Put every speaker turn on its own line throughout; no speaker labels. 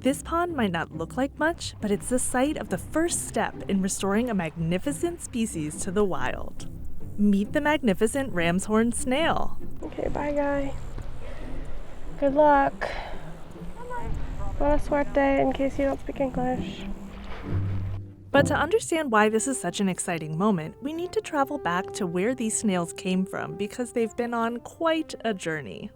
This pond might not look like much, but it's the site of the first step in restoring a magnificent species to the wild. Meet the magnificent ram's horn snail.
Okay, bye, guy. Good luck. Buena suerte in case you don't speak English.
But to understand why this is such an exciting moment, we need to travel back to where these snails came from because they've been on quite a journey.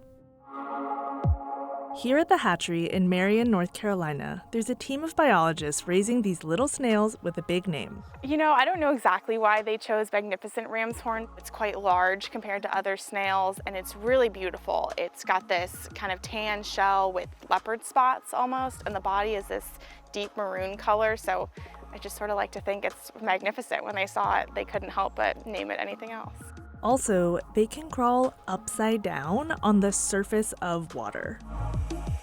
Here at the hatchery in Marion, North Carolina, there's a team of biologists raising these little snails with a big name.
You know, I don't know exactly why they chose magnificent ram's horn. It's quite large compared to other snails, and it's really beautiful. It's got this kind of tan shell with leopard spots almost, and the body is this deep maroon color, so I just sort of like to think it's magnificent. When they saw it, they couldn't help but name it anything else.
Also, they can crawl upside down on the surface of water.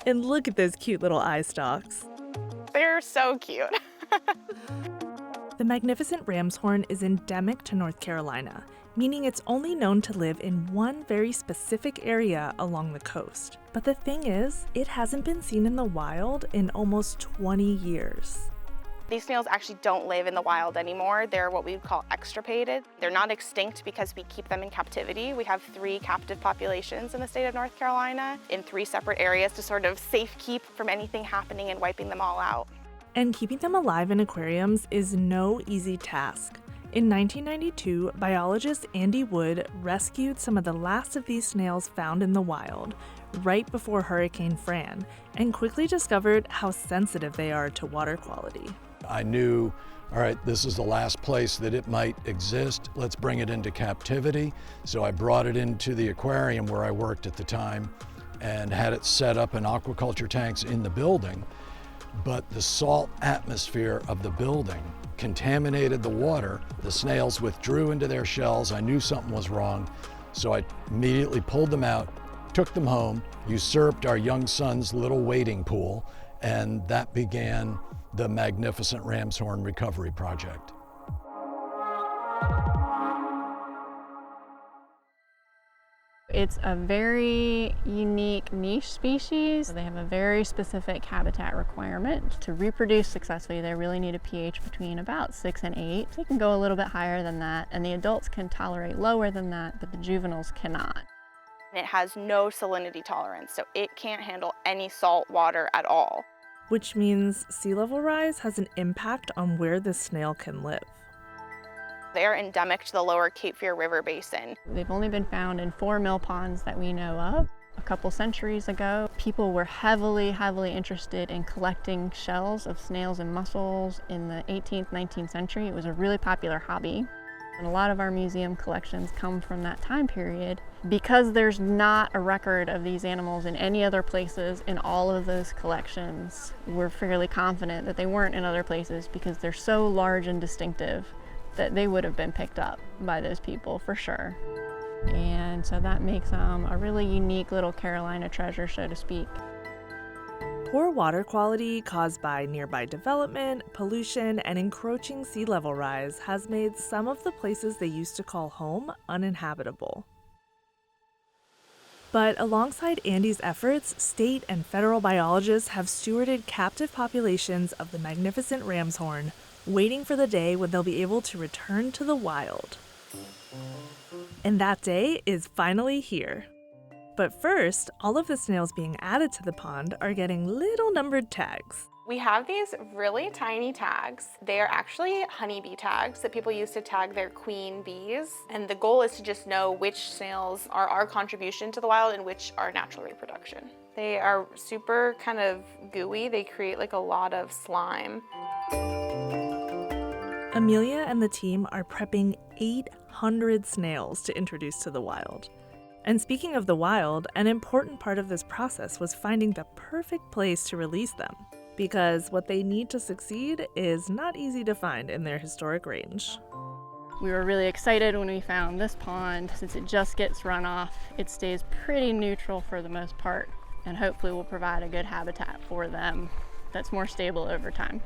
And look at those cute little eye stalks.
They're so cute.
The magnificent ram's horn is endemic to North Carolina, meaning it's only known to live in one very specific area along the coast. But the thing is, it hasn't been seen in the wild in almost 20 years.
These snails actually don't live in the wild anymore. They're what we would call extirpated. They're not extinct because we keep them in captivity. We have 3 captive populations in the state of North Carolina in 3 separate areas to sort of safe keep from anything happening and wiping them all out.
And keeping them alive in aquariums is no easy task. In 1992, biologist Andy Wood rescued some of the last of these snails found in the wild, right before Hurricane Fran, and quickly discovered how sensitive they are to water quality.
I knew, all right, this is the last place that it might exist. Let's bring it into captivity. So I brought it into the aquarium where I worked at the time and had it set up in aquaculture tanks in the building. But the salt atmosphere of the building contaminated the water. The snails withdrew into their shells. I knew something was wrong. So I immediately pulled them out, took them home, usurped our young son's little wading pool, and that began the Magnificent Ram's Horn Recovery Project.
It's a very unique niche species. They have a very specific habitat requirement. To reproduce successfully, they really need a pH between about 6 and 8. They can go a little bit higher than that, and the adults can tolerate lower than that, but the juveniles cannot.
It has no salinity tolerance, so it can't handle any salt water at all.
Which means sea level rise has an impact on where the snail can live.
They are endemic to the lower Cape Fear River Basin.
They've only been found in 4 mill ponds that we know of. A couple centuries ago, people were heavily interested in collecting shells of snails and mussels in the 18th, 19th century. It was a really popular hobby. And a lot of our museum collections come from that time period. Because there's not a record of these animals in any other places in all of those collections, we're fairly confident that they weren't in other places because they're so large and distinctive that they would have been picked up by those people for sure. And so that makes them a really unique little Carolina treasure, so to speak.
Poor water quality caused by nearby development, pollution, and encroaching sea level rise has made some of the places they used to call home uninhabitable. But alongside Andy's efforts, state and federal biologists have stewarded captive populations of the magnificent ram's horn, waiting for the day when they'll be able to return to the wild. And that day is finally here. But first, all of the snails being added to the pond are getting little numbered tags.
We have these really tiny tags. They are actually honeybee tags that people use to tag their queen bees. And the goal is to just know which snails are our contribution to the wild and which are natural reproduction. They are super kind of gooey. They create like a lot of slime.
Amelia and the team are prepping 800 snails to introduce to the wild. And speaking of the wild, an important part of this process was finding the perfect place to release them, because what they need to succeed is not easy to find in their historic range.
We were really excited when we found this pond. Since it just gets runoff, it stays pretty neutral for the most part, and hopefully will provide a good habitat for them that's more stable over time.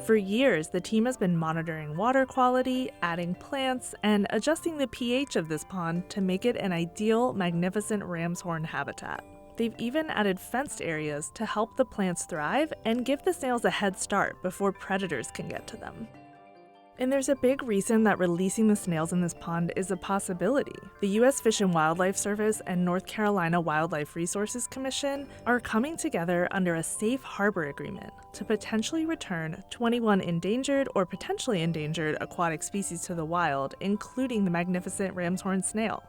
For years, the team has been monitoring water quality, adding plants, and adjusting the pH of this pond to make it an ideal magnificent ram's horn habitat. They've even added fenced areas to help the plants thrive and give the snails a head start before predators can get to them. And there's a big reason that releasing the snails in this pond is a possibility. The U.S. Fish and Wildlife Service and North Carolina Wildlife Resources Commission are coming together under a safe harbor agreement to potentially return 21 endangered or potentially endangered aquatic species to the wild, including the magnificent ramshorn snail.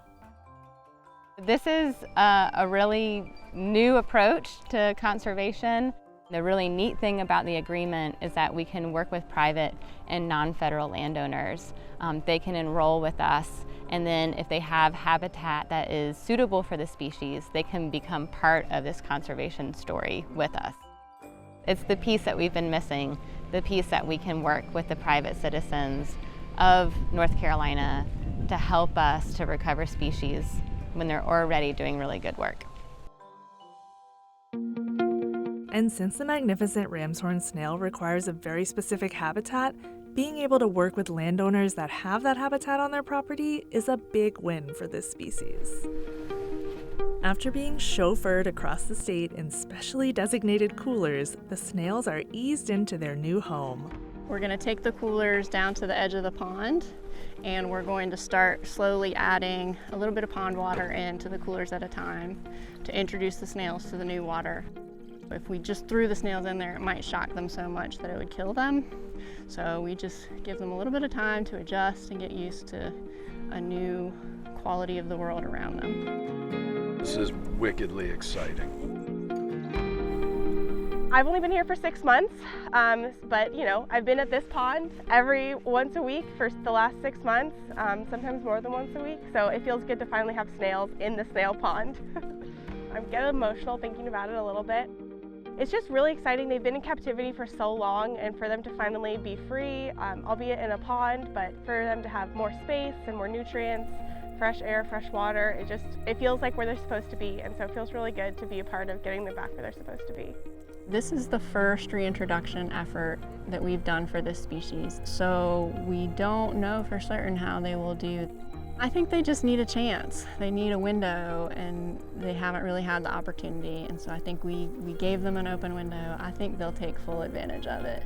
This is a really new approach to conservation. The really neat thing about the agreement is that we can work with private and non-federal landowners. They can enroll with us, and then if they have habitat that is suitable for the species, they can become part of this conservation story with us. It's the piece that we've been missing, the piece that we can work with the private citizens of North Carolina to help us to recover species when they're already doing really good work.
And since the magnificent ramshorn snail requires a very specific habitat, being able to work with landowners that have that habitat on their property is a big win for this species. After being chauffeured across the state in specially designated coolers, the snails are eased into their new home.
We're going to take the coolers down to the edge of the pond, and we're going to start slowly adding a little bit of pond water into the coolers at a time to introduce the snails to the new water. If we just threw the snails in there, it might shock them so much that it would kill them. So we just give them a little bit of time to adjust and get used to a new quality of the world around them.
This is wickedly exciting.
I've only been here for 6 months, but I've been at this pond once a week for the last 6 months, sometimes more than once a week. So it feels good to finally have snails in the snail pond. I get emotional thinking about it a little bit. It's just really exciting. They've been in captivity for so long, and for them to finally be free, albeit in a pond, but for them to have more space and more nutrients, fresh air, fresh water, it feels like where they're supposed to be, and so it feels really good to be a part of getting them back where they're supposed to be.
This is the first reintroduction effort that we've done for this species, so we don't know for certain how they will do. I think they just need a chance. They need a window, and they haven't really had the opportunity, and so I think we gave them an open window. I think they'll take full advantage of it.